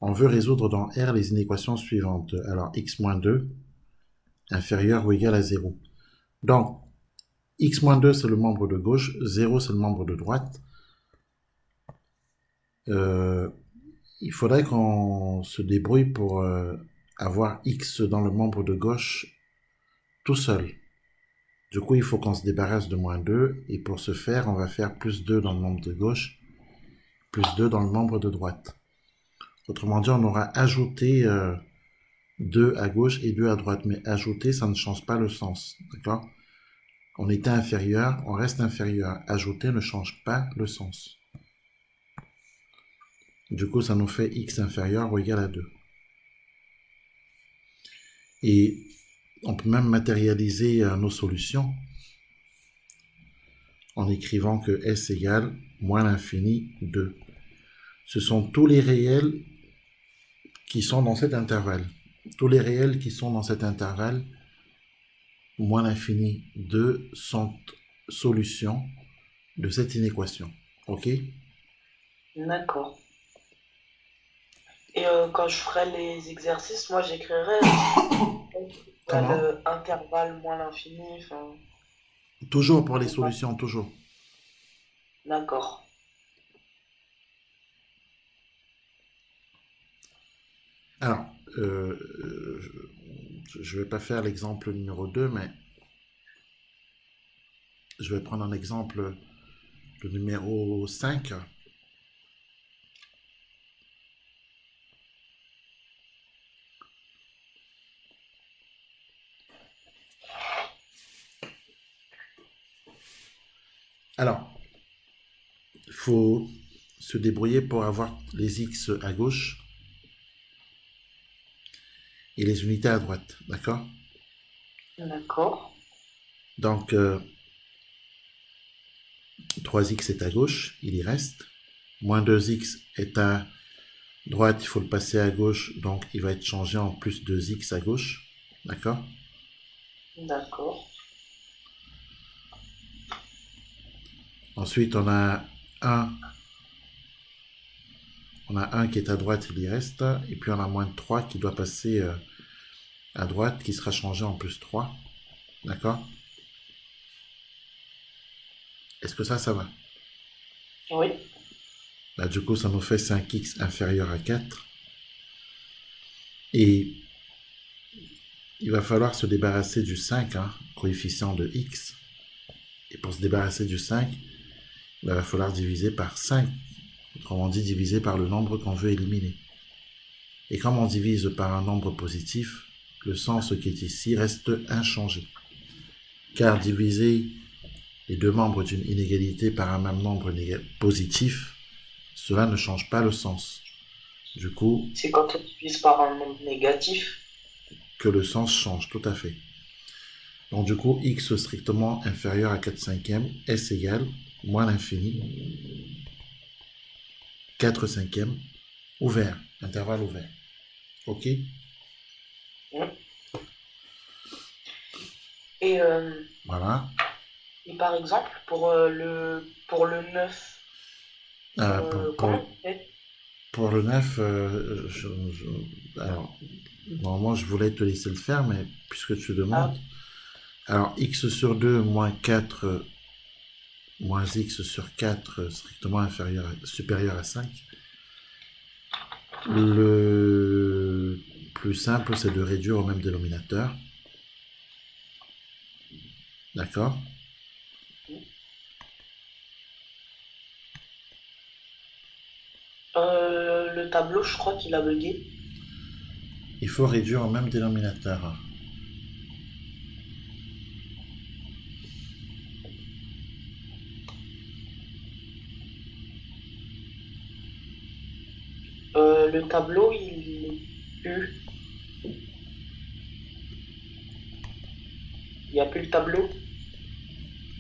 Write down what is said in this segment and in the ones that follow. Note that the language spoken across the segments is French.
On veut résoudre dans R les inéquations suivantes. Alors, x-2 inférieur ou égal à 0. Donc, x-2 c'est le membre de gauche, 0 c'est le membre de droite. Il faudrait qu'on se débrouille pour avoir x dans le membre de gauche tout seul. Du coup, il faut qu'on se débarrasse de moins 2. Et pour ce faire, on va faire plus 2 dans le membre de gauche, plus 2 dans le membre de droite. Autrement dit, on aura ajouté 2 à gauche et 2 à droite. Mais ajouter, ça ne change pas le sens. D'accord? On était inférieur, on reste inférieur. Ajouter ne change pas le sens. Du coup, ça nous fait x inférieur ou égal à 2. Et on peut même matérialiser nos solutions en écrivant que s égale moins l'infini 2. Ce sont tous les réels qui sont dans cet intervalle. Tous les réels qui sont dans cet intervalle, moins l'infini 2, sont solutions de cette inéquation. Ok? D'accord. Et quand je ferai les exercices, moi j'écrirai Comment? le intervalle moins l'infini. Enfin, Toujours pour les ou pas. solutions, toujours. D'accord. Alors, je ne vais pas faire l'exemple numéro 2, mais je vais prendre un exemple, le numéro 5. Alors, il faut se débrouiller pour avoir les x à gauche et les unités à droite. D'accord? D'accord. Donc, 3x est à gauche, il y reste. Moins 2x est à droite, il faut le passer à gauche, donc il va être changé en plus 2x à gauche. D'accord? D'accord. Ensuite, un, on a 1 qui est à droite, il y reste. Et puis on a moins 3 qui doit passer à droite, qui sera changé en plus 3. D'accord? Est-ce que ça va? Oui. Là, du coup, ça nous fait 5x inférieur à 4. Et il va falloir se débarrasser du 5, hein, coefficient de x. Et pour se débarrasser du 5, il va falloir diviser par 5. Autrement dit, diviser par le nombre qu'on veut éliminer. Et comme on divise par un nombre positif, le sens qui est ici reste inchangé. Car diviser les deux membres d'une inégalité par un même nombre positif, cela ne change pas le sens. Du coup, C'est quand on divise par un nombre négatif. que le sens change tout à fait. Donc du coup, x strictement inférieur à 4 cinquièmes, s égale moins l'infini, 4 cinquièmes, ouvert, intervalle ouvert. Ok? Oui. Et, Voilà. et par exemple, pour le 9, Euh, pour, comment pour, on fait? pour le 9, alors, normalement, je voulais te laisser le faire, mais puisque tu demandes, Ah, alors x sur 2 moins 4 moins x sur 4 strictement supérieur à 5. Le plus simple, c'est de réduire au même dénominateur. D'accord? le tableau, je crois qu'il a bugué. Il faut réduire au même dénominateur. Le tableau, il est plus. Il n'y a plus le tableau.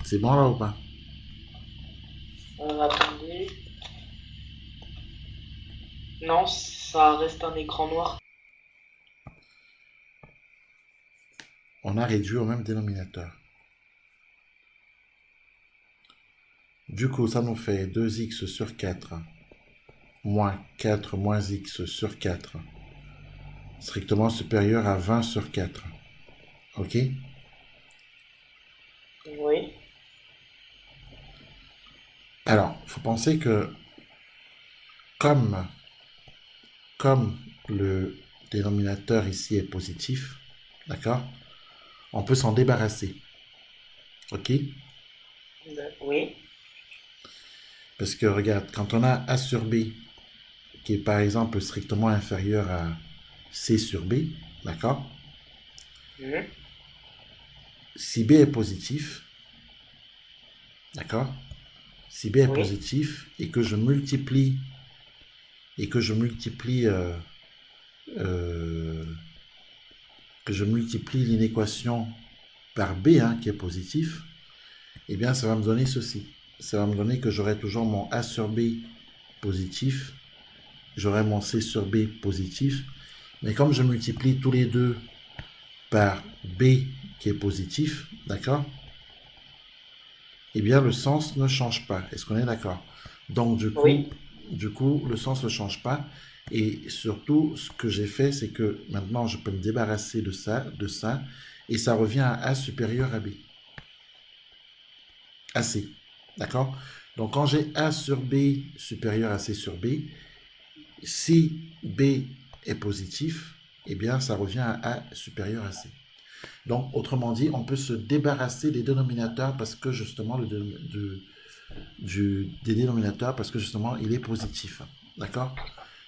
C'est bon là ou pas? Attendez. Non, ça reste un écran noir. On a réduit au même dénominateur. Du coup, ça nous fait 2x sur 4 moins 4 moins x sur 4 strictement supérieur à 20 sur 4. OK? Oui. Alors, il faut penser que comme, comme le dénominateur ici est positif, d'accord? On peut s'en débarrasser. OK? Oui. Parce que regarde, quand on a a sur b qui est par exemple strictement inférieur à c sur b, d'accord? Mhm. Si b est positif, d'accord? Si b est Oui. positif et que je multiplie euh, que je multiplie l'inéquation par b hein, qui est positif, eh bien ça va me donner ceci. Ça va me donner que j'aurai toujours mon a sur b positif, j'aurai mon c sur b positif, mais comme je multiplie tous les deux par b qui est positif, d'accord? Eh bien le sens ne change pas. Est-ce qu'on est d'accord? Donc Oui. du coup, le sens ne change pas. Et surtout, ce que j'ai fait, c'est que maintenant, je peux me débarrasser de ça, et ça revient à A supérieur à B. À C. D'accord? Donc, quand j'ai A sur B supérieur à C sur B, si B est positif, eh bien, ça revient à A supérieur à C. Donc, autrement dit, on peut se débarrasser des dénominateurs parce que justement, des dénominateurs parce que justement, il est positif. D'accord?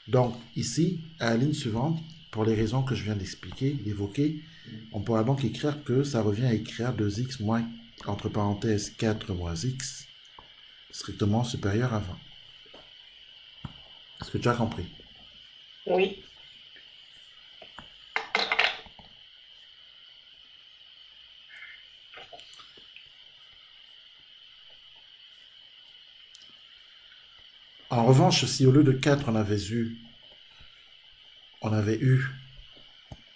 Donc, ici, à la ligne suivante, pour les raisons que je viens d'expliquer, d'évoquer, on pourra donc écrire que ça revient à écrire 2x moins, entre parenthèses, 4 moins x, strictement supérieur à 20. Est-ce que tu as compris? Oui. En revanche, si au lieu de 4, on avait eu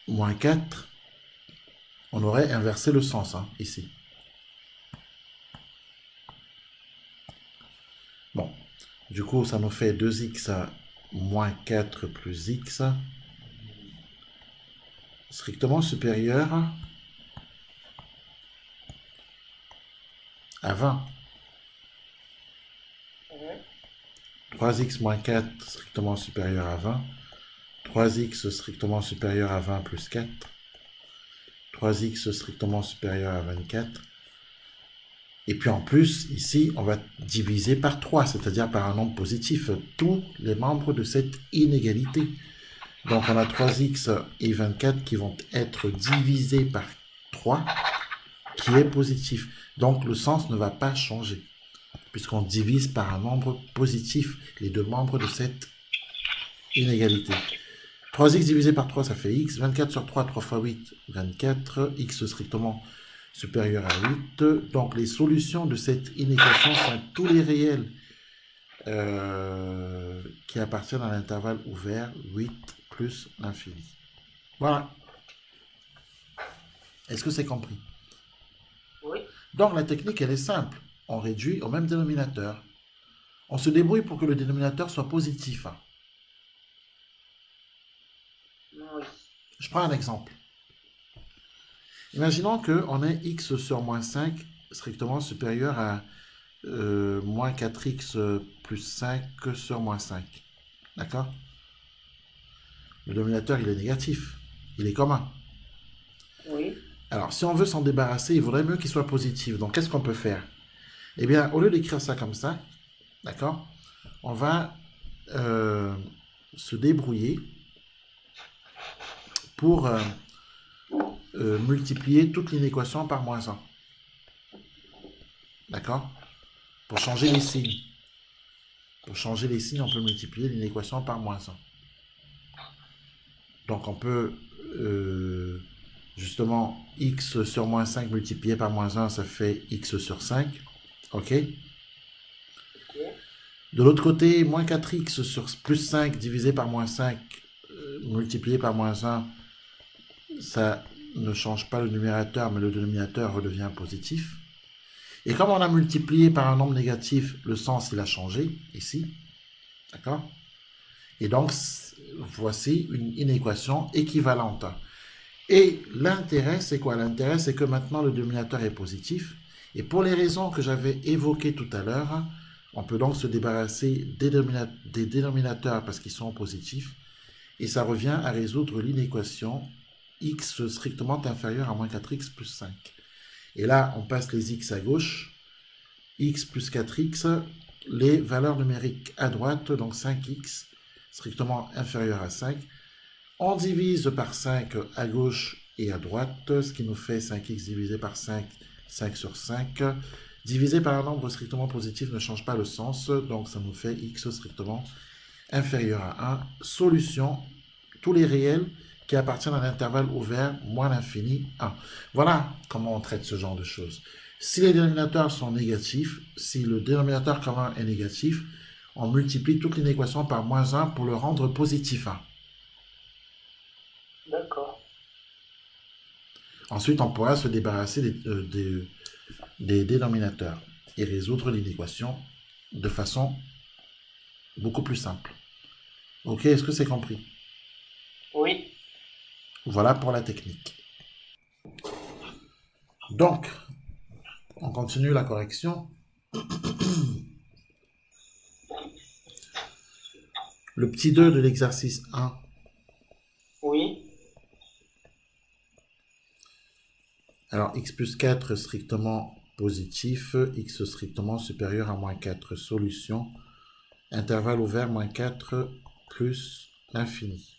moins 4, on aurait inversé le sens, hein, ici. Bon, du coup, ça nous fait 2x moins 4 plus x, strictement supérieur à 20. Mhm. 3x moins 4 strictement supérieur à 20. 3x strictement supérieur à 20 plus 4. 3x strictement supérieur à 24. Et puis en plus, ici, on va diviser par 3, c'est-à-dire par un nombre positif, tous les membres de cette inégalité. Donc on a 3x et 24 qui vont être divisés par 3, qui est positif. Donc le sens ne va pas changer, puisqu'on divise par un nombre positif les deux membres de cette inégalité. 3x divisé par 3, ça fait x. 24 sur 3, 3 fois 8, 24. X strictement supérieur à 8. Donc les solutions de cette inéquation sont tous les réels qui appartiennent à l'intervalle ouvert 8 plus l'infini. Voilà. Est-ce que c'est compris? Oui. Donc la technique, elle est simple. On réduit au même dénominateur. On se débrouille pour que le dénominateur soit positif. Oui. Je prends un exemple. Imaginons qu'on ait x sur moins 5 strictement supérieur à moins 4x plus 5 sur moins 5. D'accord? Le dénominateur, il est négatif. Il est commun. Oui. Alors, si on veut s'en débarrasser, il vaudrait mieux qu'il soit positif. Donc, qu'est-ce qu'on peut faire? Eh bien, au lieu d'écrire ça comme ça, d'accord? On va euh, se débrouiller pour multiplier toute l'inéquation par moins 1. D'accord? Pour changer les signes. Pour changer les signes, on peut multiplier l'inéquation par moins 1. Donc on peut justement x sur moins 5 multiplié par moins 1, ça fait x sur 5. OK? Ok. De l'autre côté, moins 4x sur plus 5 divisé par moins 5 multiplié par moins 1, ça ne change pas le numérateur, mais le dénominateur redevient positif. Et comme on a multiplié par un nombre négatif, le sens il a changé ici. D'accord? Et donc, voici une inéquation équivalente. Et l'intérêt, c'est quoi? L'intérêt, c'est que maintenant le dénominateur est positif. Et pour les raisons que j'avais évoquées tout à l'heure, on peut donc se débarrasser des dénominateurs parce qu'ils sont positifs. Et ça revient à résoudre l'inéquation x strictement inférieur à moins 4x plus 5. Et là, on passe les x à gauche, x plus 4x, les valeurs numériques à droite, donc 5x strictement inférieur à 5. On divise par 5 à gauche et à droite, ce qui nous fait 5x divisé par 5, 5 sur 5. Divisé par un nombre strictement positif ne change pas le sens, donc ça nous fait x strictement inférieur à 1. Solution, tous les réels qui appartiennent à l'intervalle ouvert moins l'infini 1. Voilà comment on traite ce genre de choses. Si les dénominateurs sont négatifs, si le dénominateur commun est négatif, on multiplie toute l'inéquation par moins 1 pour le rendre positif 1. D'accord. Ensuite, on pourra se débarrasser des dénominateurs et résoudre l'inéquation de façon beaucoup plus simple. Ok, est-ce que c'est compris? Oui. Voilà pour la technique. Donc, on continue la correction. Le petit 2 de l'exercice 1. Oui. Alors, x plus 4 strictement positif, x strictement supérieur à moins 4. Solution, intervalle ouvert, moins 4 plus l'infini.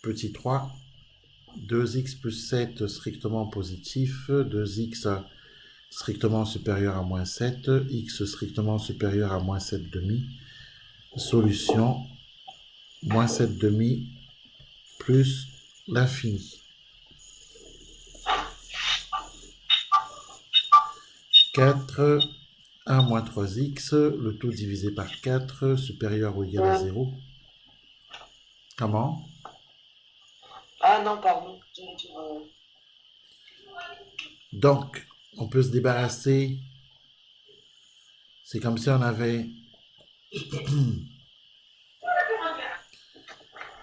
Petit 3, 2x plus 7 strictement positif, 2x strictement supérieur à moins 7, x strictement supérieur à moins 7 demi. Solution, moins 7 demi plus l'infini. 4, 1 moins 3x, le tout divisé par 4, supérieur ou égal à 0. Comment? Ah non, pardon. Donc, on peut se débarrasser. C'est comme si on avait...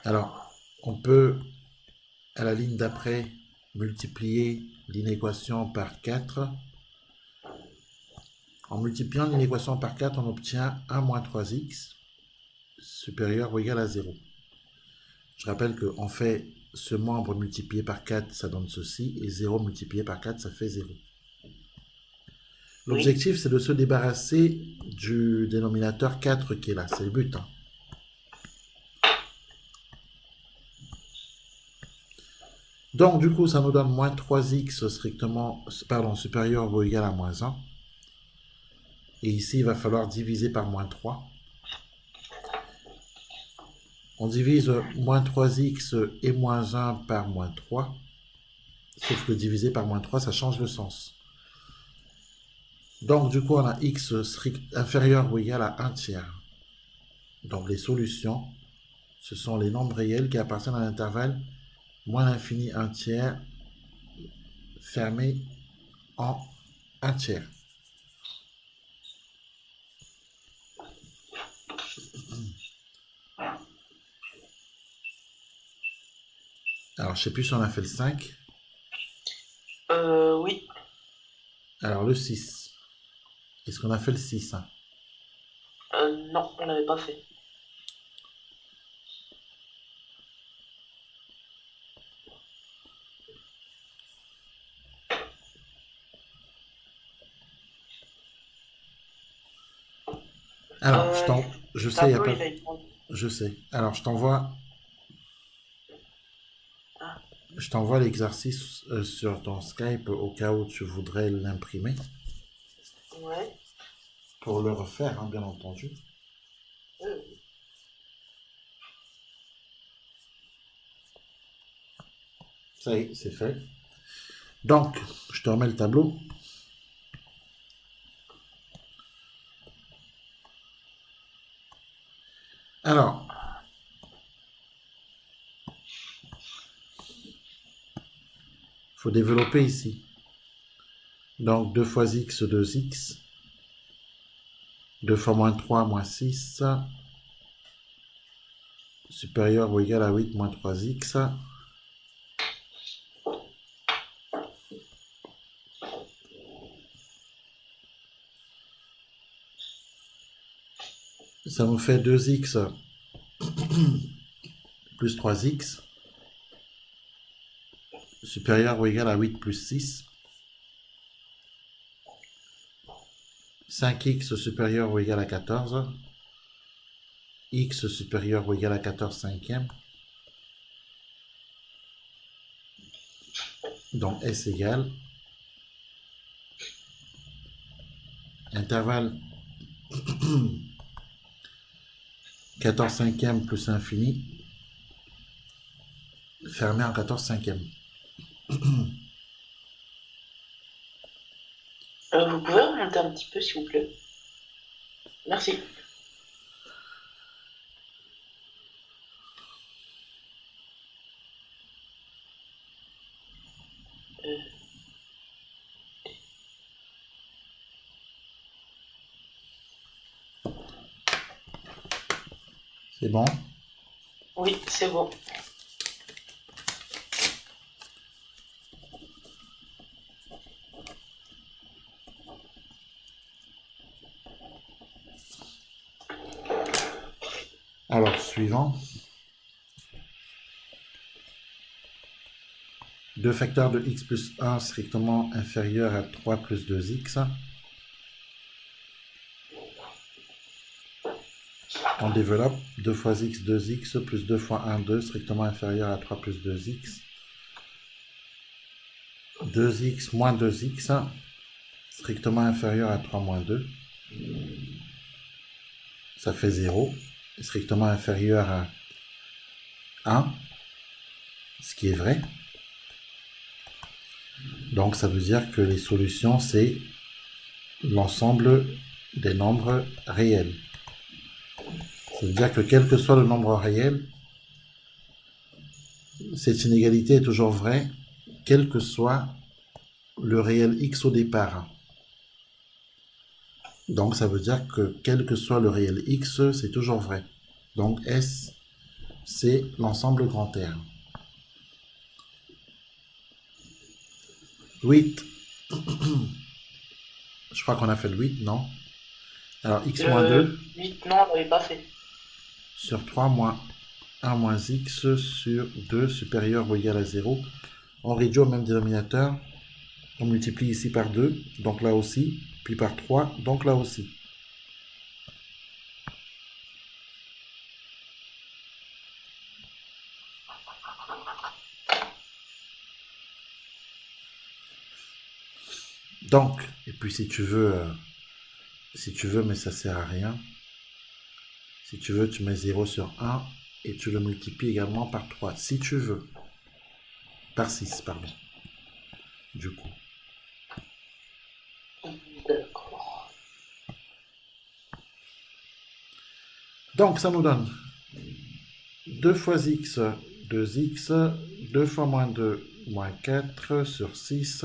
Alors, on peut, à la ligne d'après, multiplier l'inéquation par 4. En multipliant l'inéquation par 4, on obtient 1 moins 3x supérieur ou égal à 0. Je rappelle qu'on fait ce membre multiplié par 4, ça donne ceci, et 0 multiplié par 4, ça fait 0. L'objectif, c'est de se débarrasser du dénominateur 4 qui est là. C'est le but. Hein. Donc, du coup, ça nous donne moins 3x supérieur ou égal à moins 1. Et ici, il va falloir diviser par moins 3. On divise moins 3x et moins 1 par moins 3. Sauf que diviser par moins 3, ça change le sens. Donc, du coup, on a x inférieur ou égal à 1 tiers. Donc, les solutions, ce sont les nombres réels qui appartiennent à l'intervalle moins l'infini 1 tiers fermé en 1 tiers. Alors, je ne sais plus si on a fait le 5. Oui. Alors, le 6. Est-ce qu'on a fait le 6? Non, on l'avait pas fait. Alors, je sais, il n'y a Tableau, pas... il a été... Je sais. Alors, Ah, je t'envoie l'exercice sur ton Skype au cas où tu voudrais l'imprimer. ouais. Pour le refaire, hein, bien entendu. Ça y est, c'est fait. Donc, je te remets le tableau. Alors, il faut développer ici. Donc, 2 fois x, 2x. 2 fois moins 3, moins 6, supérieur ou égal à 8 moins 3x. Ça nous fait 2x plus 3x, supérieur ou égal à 8 plus 6. 5x supérieur ou égal à 14. X supérieur ou égal à 14 cinquième. Donc S égale intervalle 14 cinquième plus infini fermé en 14 cinquième. Vous pouvez remonter un petit peu, s'il vous plaît? Merci. C'est bon? Oui, c'est bon. Alors, suivant. 2 facteurs de x plus 1 strictement inférieur à 3 plus 2x. On développe 2 fois x, 2x plus 2 fois 1, 2 strictement inférieur à 3 plus 2x. 2x moins 2x strictement inférieur à 3 moins 2. Ça fait 0. Strictement inférieur à 1, ce qui est vrai. Donc ça veut dire que les solutions, c'est l'ensemble des nombres réels. Ça veut dire que quel que soit le nombre réel, cette inégalité est toujours vraie, quel que soit le réel x au départ. Donc ça veut dire que quel que soit le réel x, c'est toujours vrai. Donc S, c'est l'ensemble grand R. 8. Je crois qu'on a fait le 8, non? Alors x moins 2 8, non, on l'avait pas fait. sur 3 moins 1 moins x sur 2 supérieur ou égal à 0. On réduit au même dénominateur. On multiplie ici par 2, donc là aussi, puis par 3, donc là aussi. Donc, et puis si tu veux, mais ça sert à rien. Si tu veux, tu mets 0 sur 1 et tu le multiplies également par 3, si tu veux. Par 6, pardon. Du coup. D'accord. Donc, ça nous donne 2 fois x, 2x, 2 fois moins 2, moins 4 sur 6,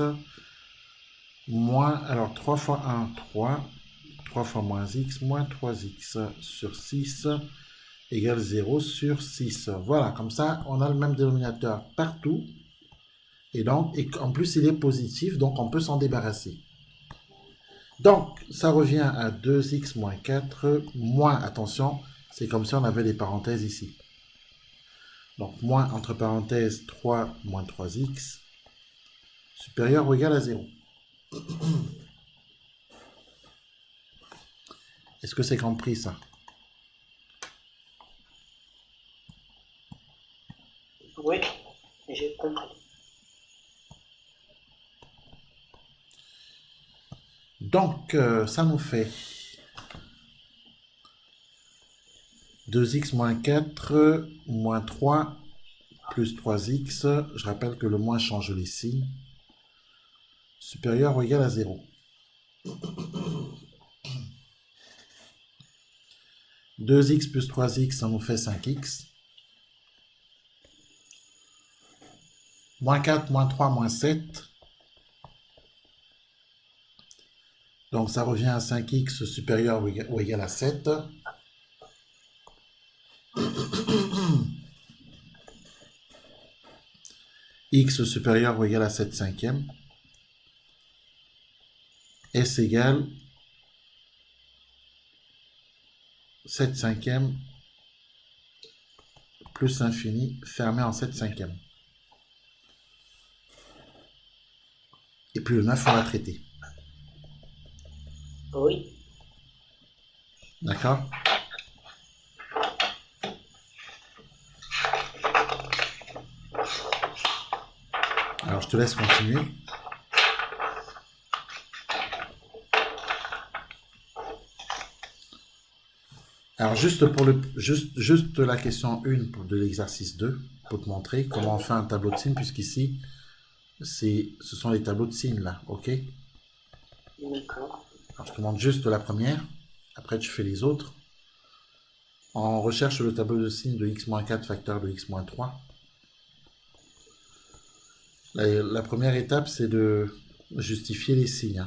moins, alors 3 fois 1, 3, 3 fois moins x, moins 3x sur 6 égale 0 sur 6. Voilà, comme ça, on a le même dénominateur partout. Et donc, en plus, il est positif, donc on peut s'en débarrasser. Donc, ça revient à 2x moins 4, moins, attention, c'est comme si on avait des parenthèses ici. Donc, moins, entre parenthèses, 3 moins 3x, supérieur ou égal à 0. Est-ce que c'est compris, ça? Oui, j'ai compris. Donc, ça nous fait 2x moins 4, moins 3, plus 3x. Je rappelle que le moins change les signes. Supérieur ou égal à 0. 2x plus 3x, ça nous fait 5x. Moins 4, moins 3, moins 7. Donc ça revient à 5x supérieur ou égal à 7. X supérieur ou égal à 7 cinquièmes. S égale 7 cinquièmes plus l'infini fermé en 7 cinquièmes. Et puis le 9, on l'a traité. Oui. D'accord? Alors je te laisse continuer. Alors juste pour juste la question 1 de l'exercice 2, pour te montrer comment on fait un tableau de signes, puisqu'ici, ce sont les tableaux de signes là, ok? D'accord. Alors je te montre juste la première, après tu fais les autres. On recherche le tableau de signes de x-4 facteur de x-3. La première étape, c'est de justifier les signes.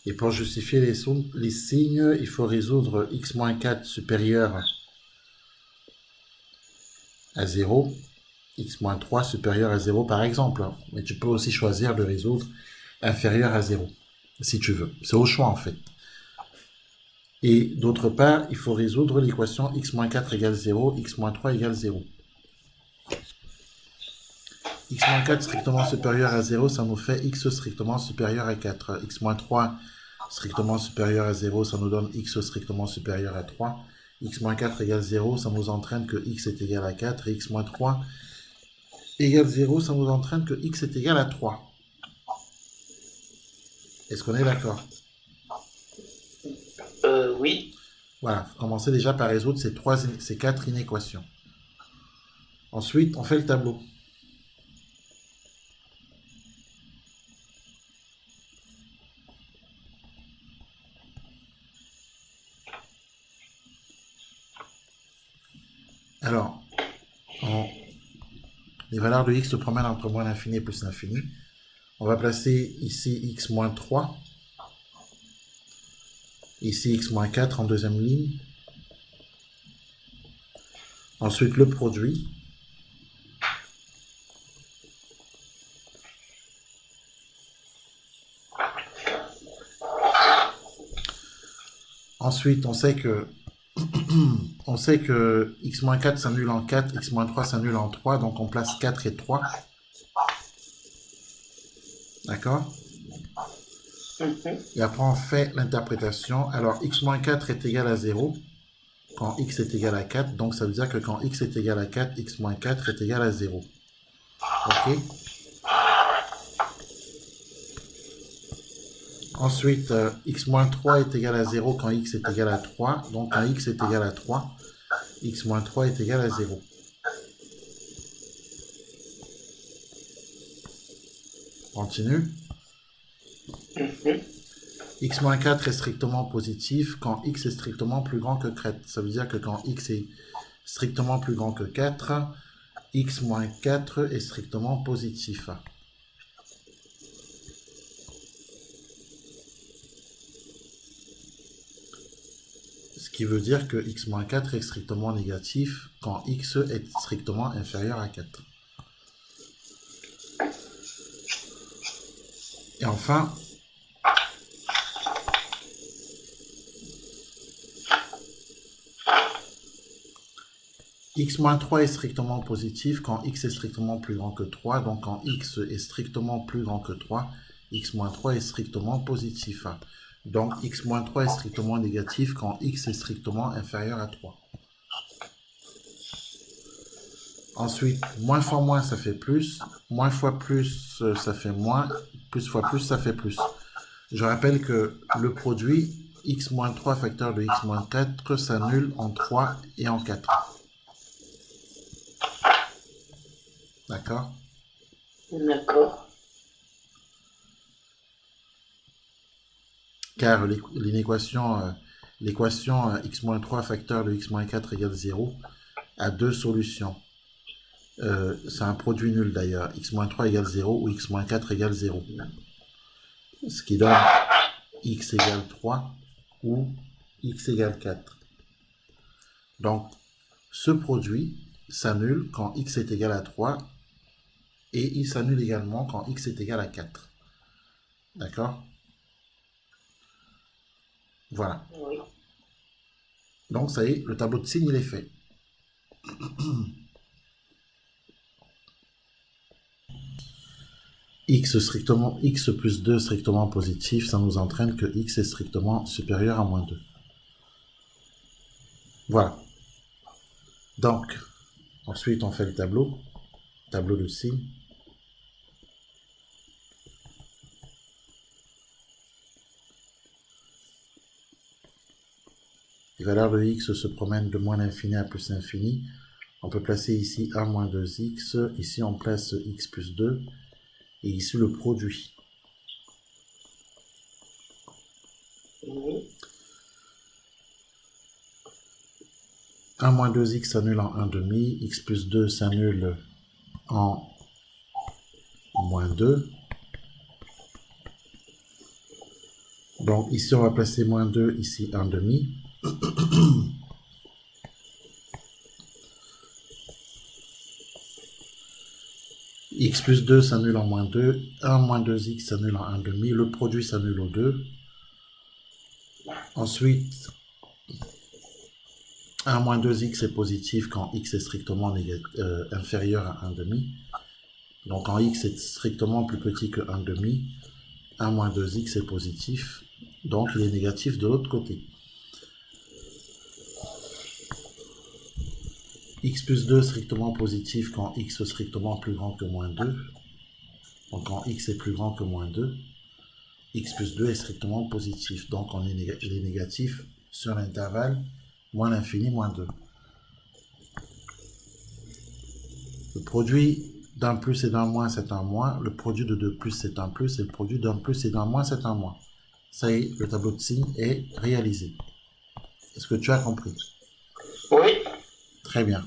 Et pour justifier les signes, il faut résoudre x-4 supérieur à 0, x-3 supérieur à 0 par exemple. Mais tu peux aussi choisir de résoudre inférieur à 0, si tu veux. C'est au choix en fait. Et d'autre part, il faut résoudre l'équation x-4 égale 0, x-3 égale 0. x-4 strictement supérieur à 0, ça nous fait x strictement supérieur à 4. x-3 strictement supérieur à 0, ça nous donne x strictement supérieur à 3. x-4 égale 0, ça nous entraîne que x est égal à 4. Et x-3 égale 0, ça nous entraîne que x est égal à 3. Est-ce qu'on est d'accord? Oui. Voilà, il faut commencer déjà par résoudre ces 4 inéquations. Ensuite, on fait le tableau. Alors, les valeurs de x se promènent entre moins l'infini et plus l'infini. On va placer ici x-3. Ici x-4 en deuxième ligne. Ensuite, le produit. Ensuite, on sait que x-4 s'annule en 4, x-3 s'annule en 3, donc on place 4 et 3. D'accord? Et après, on fait l'interprétation. Alors, x-4 est égal à 0 quand x est égal à 4. Donc, ça veut dire que quand x est égal à 4, x-4 est égal à 0. OK? Ensuite, x-3 est égal à 0 quand x est égal à 3. Donc, quand x est égal à 3, x-3 est égal à 0. On continue. x-4 est strictement positif quand x est strictement plus grand que 4. Ça veut dire que quand x est strictement plus grand que 4, x-4 est strictement positif. Ce qui veut dire que x-4 est strictement négatif quand x est strictement inférieur à 4. Et enfin, x-3 est strictement positif quand x est strictement plus grand que 3. Donc quand x est strictement plus grand que 3, x-3 est strictement positif. Donc x-3 est strictement négatif quand x est strictement inférieur à 3. Ensuite, moins fois moins, ça fait plus. Moins fois plus, ça fait moins. Plus fois plus, ça fait plus. Je rappelle que le produit x-3 facteur de x-4 s'annule en 3 et en 4. D'accord? D'accord. Car l'équation x-3 facteur de x-4 égale 0 a deux solutions. C'est un produit nul d'ailleurs. X-3 égale 0 ou X-4 égale 0. Ce qui donne X égale 3 ou X égale 4. Donc, ce produit s'annule quand X est égal à 3 et il s'annule également quand X est égal à 4. D'accord? Voilà. Oui. Donc, ça y est, le tableau de signes, il est fait. X plus 2 strictement positif, ça nous entraîne que X est strictement supérieur à moins 2. Voilà. Donc, ensuite, on fait le tableau de signes. Les valeurs de X se promènent de moins l'infini à plus l'infini. On peut placer ici 1 moins 2X. Ici, on place X plus 2. Et ici, le produit. Oui. 1 moins 2X s'annule en 1 demi. X plus 2 s'annule en moins 2. Donc ici, on va placer moins 2, ici 1 demi. X plus 2 s'annule en moins 2. 1 moins 2X s'annule en 1 demi. Le produit s'annule aux 2. Ensuite, 1 moins 2X est positif quand X est strictement inférieur à 1 demi. Donc quand X est strictement plus petit que 1 demi, 1 moins 2X est positif. Donc il est négatif de l'autre côté. X plus 2 strictement positif quand X est strictement plus grand que moins 2. Donc quand X est plus grand que moins 2, X plus 2 est strictement positif. Donc il est négatif sur l'intervalle moins l'infini moins 2. Le produit d'un plus et d'un moins, c'est un moins. Le produit de 2 plus, c'est un plus. Et le produit d'un plus et d'un moins, c'est un moins. Ça y est, le tableau de signes est réalisé. Est-ce que tu as compris? Oui. Très bien.